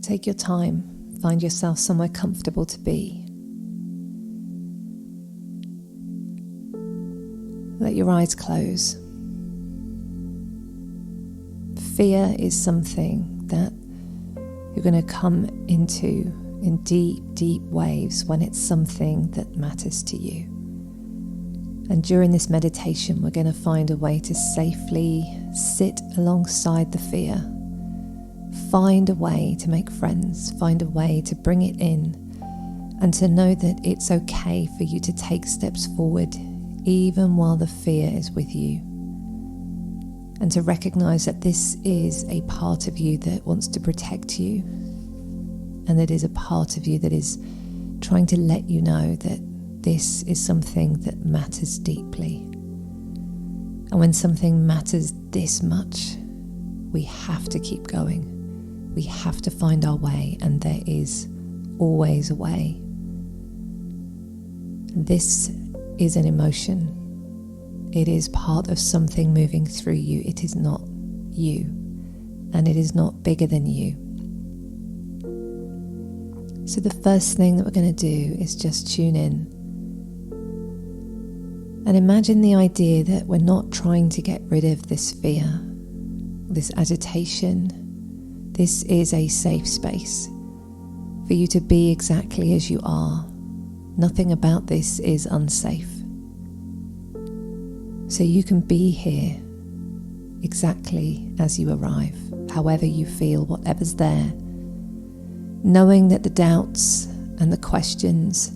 Take your time, find yourself somewhere comfortable to be. Let your eyes close. Fear is something that you're going to come into in deep, deep waves when it's something that matters to you. And during this meditation, we're going to find a way to safely sit alongside the fear. Find a way to make friends, find a way to bring it in, and to know that it's okay for you to take steps forward even while the fear is with you. And to recognize that this is a part of you that wants to protect you, and that is a part of you that is trying to let you know that this is something that matters deeply. And when something matters this much, we have to keep going. We have to find our way, and there is always a way. This is an emotion. It is part of something moving through you. It is not you, and it is not bigger than you. So the first thing that we're going to do is just tune in and imagine the idea that we're not trying to get rid of this fear, this agitation. This is a safe space for you to be exactly as you are. Nothing about this is unsafe. So you can be here exactly as you arrive, however you feel, whatever's there, knowing that the doubts and the questions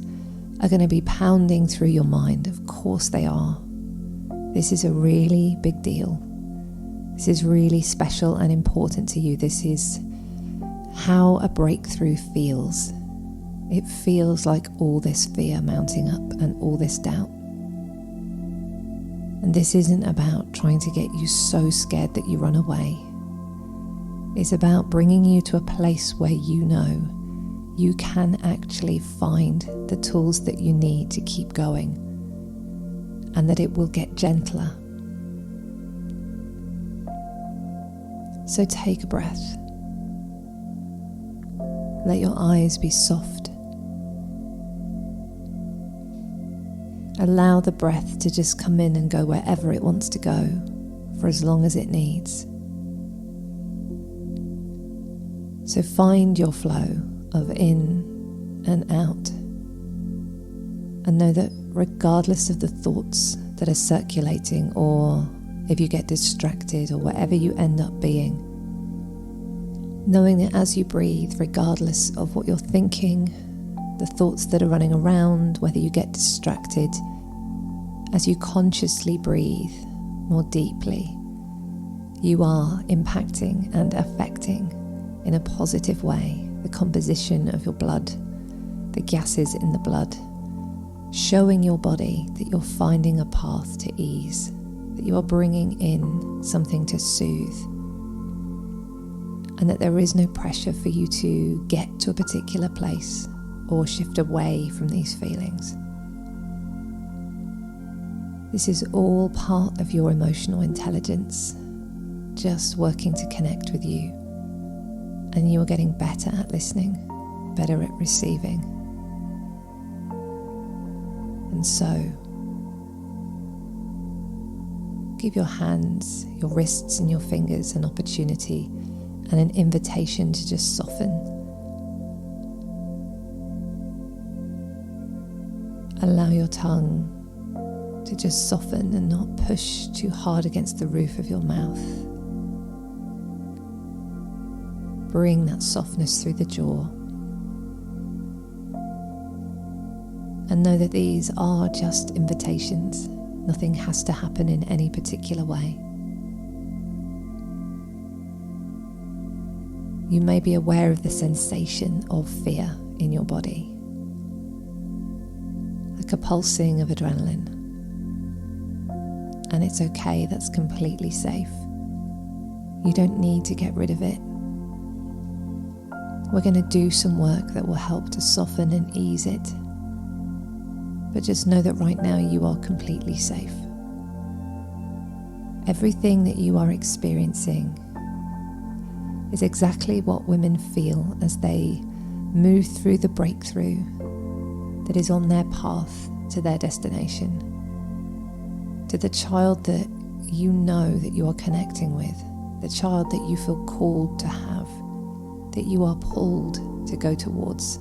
are going to be pounding through your mind. Of course they are. This is a really big deal. This is really special and important to you. This is how a breakthrough feels. It feels like all this fear mounting up and all this doubt. And this isn't about trying to get you so scared that you run away. It's about bringing you to a place where you know you can actually find the tools that you need to keep going, and that it will get gentler. So take a breath. Let your eyes be soft. Allow the breath to just come in and go wherever it wants to go for as long as it needs. So find your flow of in and out, and know that regardless of the thoughts that are circulating, or if you get distracted, or wherever you end up being, knowing that as you breathe, regardless of what you're thinking, the thoughts that are running around, whether you get distracted, as you consciously breathe more deeply, you are impacting and affecting in a positive way the composition of your blood, the gases in the blood, showing your body that you're finding a path to ease, that you are bringing in something to soothe, and that there is no pressure for you to get to a particular place or shift away from these feelings. This is all part of your emotional intelligence, just working to connect with you. And you are getting better at listening, better at receiving. And so, give your hands, your wrists and your fingers an opportunity and an invitation to just soften. Allow your tongue to just soften and not push too hard against the roof of your mouth. Bring that softness through the jaw. And know that these are just invitations. Nothing has to happen in any particular way. You may be aware of the sensation of fear in your body, like a pulsing of adrenaline. And it's okay, that's completely safe. You don't need to get rid of it. We're going to do some work that will help to soften and ease it. But just know that right now you are completely safe. Everything that you are experiencing is exactly what women feel as they move through the breakthrough that is on their path to their destination, to the child that you know that you are connecting with, the child that you feel called to have, that you are pulled to go towards.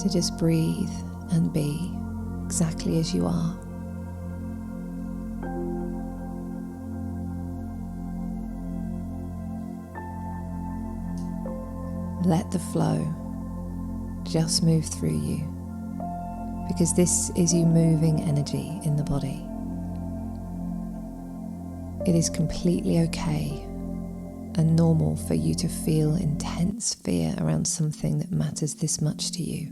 So just breathe and be exactly as you are. Let the flow just move through you, because this is you moving energy in the body. It is completely okay and normal for you to feel intense fear around something that matters this much to you.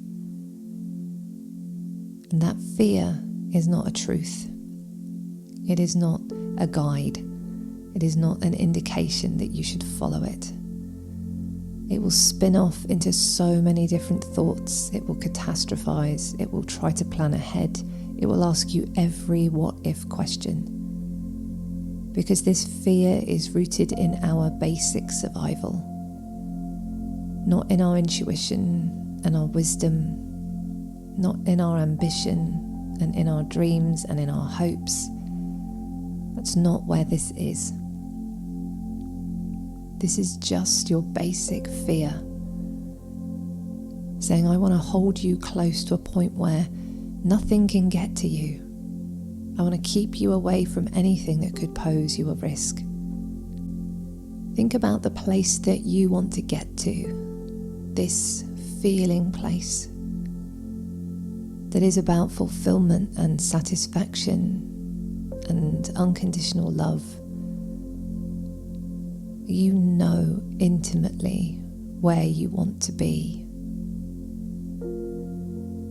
And that fear is not a truth. It is not a guide. It is not an indication that you should follow it. It will spin off into so many different thoughts. It will catastrophize. It will try to plan ahead. It will ask you every what-if question. Because this fear is rooted in our basic survival, not in our intuition and our wisdom, not in our ambition and in our dreams and in our hopes. That's not where this is. This is just your basic fear, saying, I want to hold you close to a point where nothing can get to you. I want to keep you away from anything that could pose you a risk. Think about the place that you want to get to, this feeling place that is about fulfillment and satisfaction and unconditional love. You know intimately where you want to be.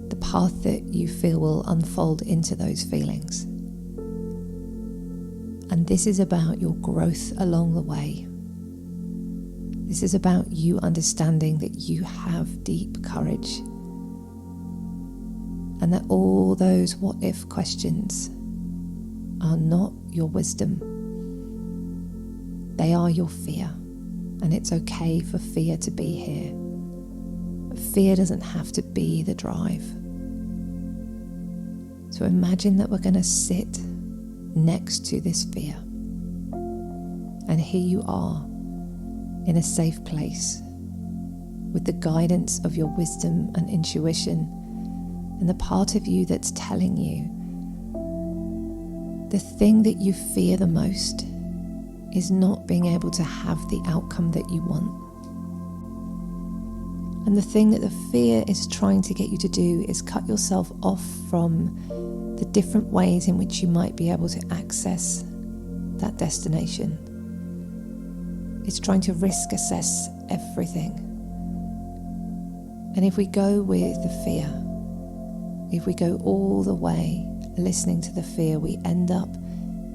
The path that you feel will unfold into those feelings. And this is about your growth along the way. This is about you understanding that you have deep courage, and that all those what-if questions are not your wisdom. They are your fear, and it's okay for fear to be here. But fear doesn't have to be the drive. So imagine that we're going to sit next to this fear, and here you are in a safe place with the guidance of your wisdom and intuition, and the part of you that's telling you the thing that you fear the most is not being able to have the outcome that you want. And the thing that the fear is trying to get you to do is cut yourself off from the different ways in which you might be able to access that destination. It's trying to risk assess everything. And if we go with the fear, if we go all the way listening to the fear, we end up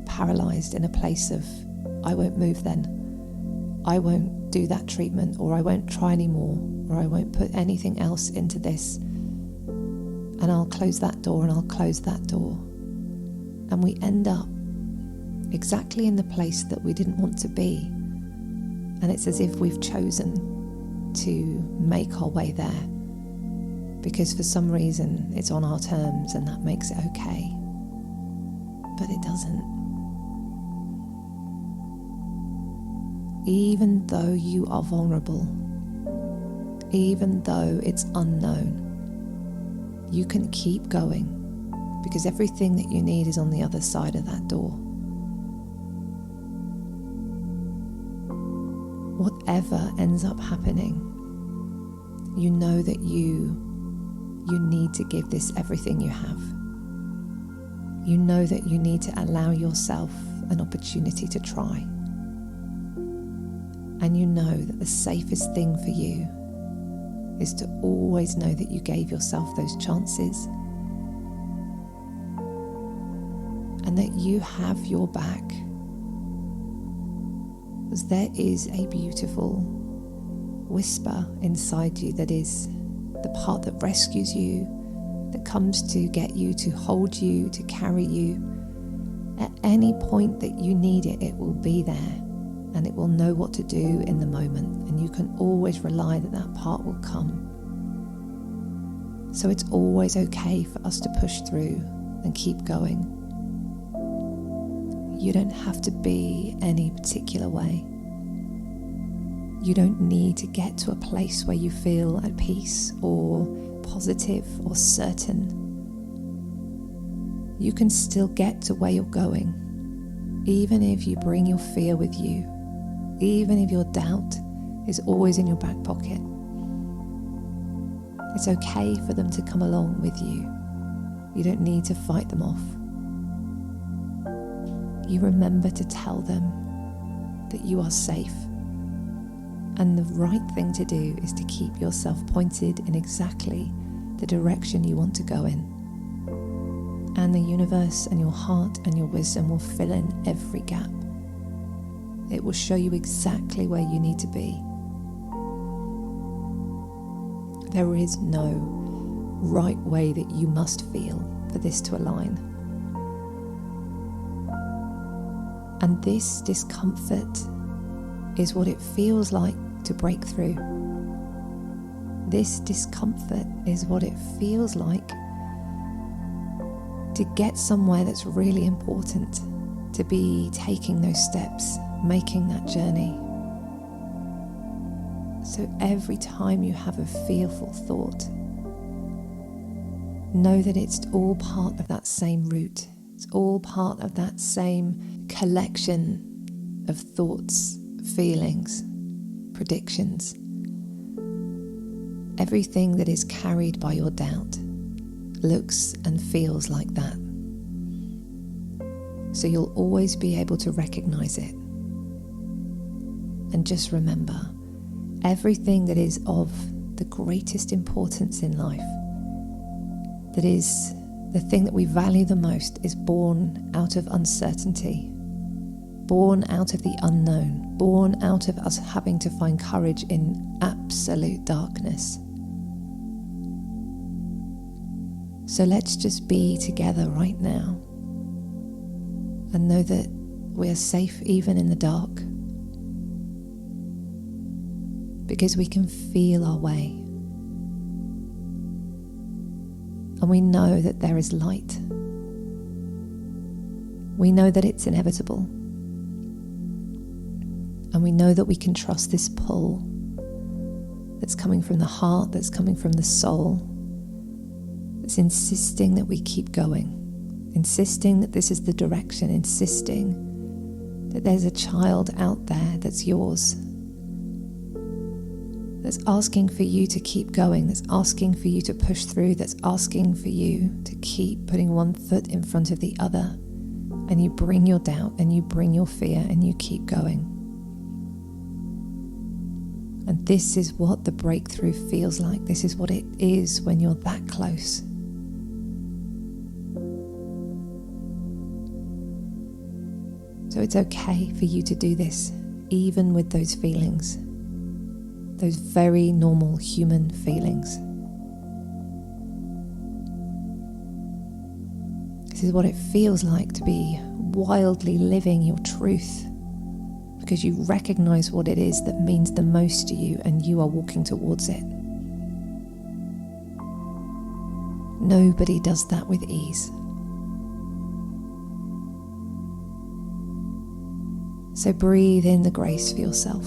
paralysed in a place of, I won't move then, I won't do that treatment, or I won't try anymore, or I won't put anything else into this, and I'll close that door and I'll close that door. And we end up exactly in the place that we didn't want to be. And it's as if we've chosen to make our way there, because for some reason it's on our terms and that makes it okay. But it doesn't. Even though you are vulnerable, even though it's unknown, you can keep going, because everything that you need is on the other side of that door. Whatever ends up happening, you know that you need to give this everything you have. You know that you need to allow yourself an opportunity to try. And you know that the safest thing for you is to always know that you gave yourself those chances, and that you have your back. Because there is a beautiful whisper inside you that is the part that rescues you, that comes to get you, to hold you, to carry you at any point that you need it, it will be there, and it will know what to do in the moment, and you can always rely that that part will come. So it's always okay for us to push through and keep going. You don't have to be any particular way. You don't need to get to a place where you feel at peace or positive or certain. You can still get to where you're going, even if you bring your fear with you, even if your doubt is always in your back pocket. It's okay for them to come along with you. You don't need to fight them off. You remember to tell them that you are safe. And the right thing to do is to keep yourself pointed in exactly the direction you want to go in. And the universe and your heart and your wisdom will fill in every gap. It will show you exactly where you need to be. There is no right way that you must feel for this to align. And this discomfort is what it feels like to break through. This discomfort is what it feels like to get somewhere that's really important, to be taking those steps, making that journey. So every time you have a fearful thought, know that it's all part of that same route. It's all part of that same collection of thoughts, feelings, predictions. Everything that is carried by your doubt looks and feels like that. So you'll always be able to recognize it. And just remember, everything that is of the greatest importance in life, that is the thing that we value the most, is born out of uncertainty, born out of the unknown, born out of us having to find courage in absolute darkness. So let's just be together right now and know that we are safe even in the dark, because we can feel our way. And we know that there is light. We know that it's inevitable. And we know that we can trust this pull that's coming from the heart, that's coming from the soul, that's insisting that we keep going, insisting that this is the direction, insisting that there's a child out there that's yours, that's asking for you to keep going, that's asking for you to push through, that's asking for you to keep putting one foot in front of the other. And you bring your doubt and you bring your fear and you keep going. And this is what the breakthrough feels like. This is what it is when you're that close. So it's okay for you to do this, even with those feelings. Those very normal human feelings. This is what it feels like to be wildly living your truth, because you recognize what it is that means the most to you and you are walking towards it. Nobody does that with ease. So breathe in the grace for yourself.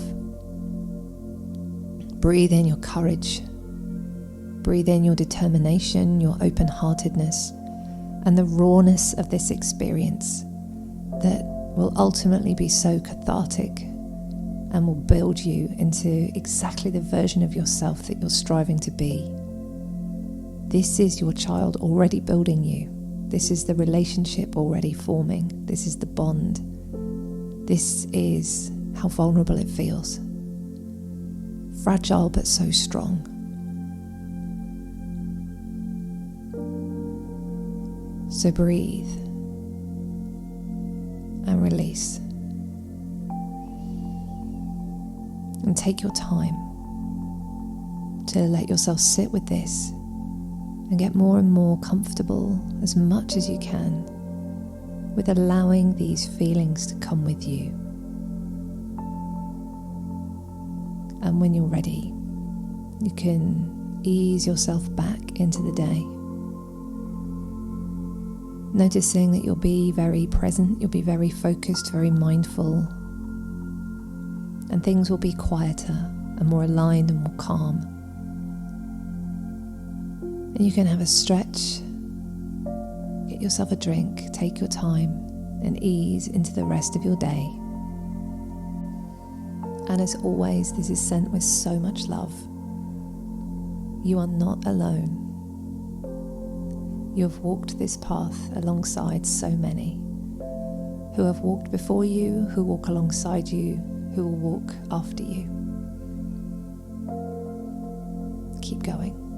Breathe in your courage. Breathe in your determination, your open-heartedness, and the rawness of this experience that will ultimately be so cathartic and will build you into exactly the version of yourself that you're striving to be. This is your child already building you. This is the relationship already forming. This is the bond. This is how vulnerable it feels. Fragile but so strong. So breathe and release. And take your time to let yourself sit with this and get more and more comfortable, as much as you can, with allowing these feelings to come with you. And when you're ready, you can ease yourself back into the day. Noticing that you'll be very present, you'll be very focused, very mindful, and things will be quieter and more aligned and more calm. And you can have a stretch, get yourself a drink, take your time, and ease into the rest of your day. And as always, this is sent with so much love. You are not alone. You have walked this path alongside so many who have walked before you, who walk alongside you, who will walk after you. Keep going.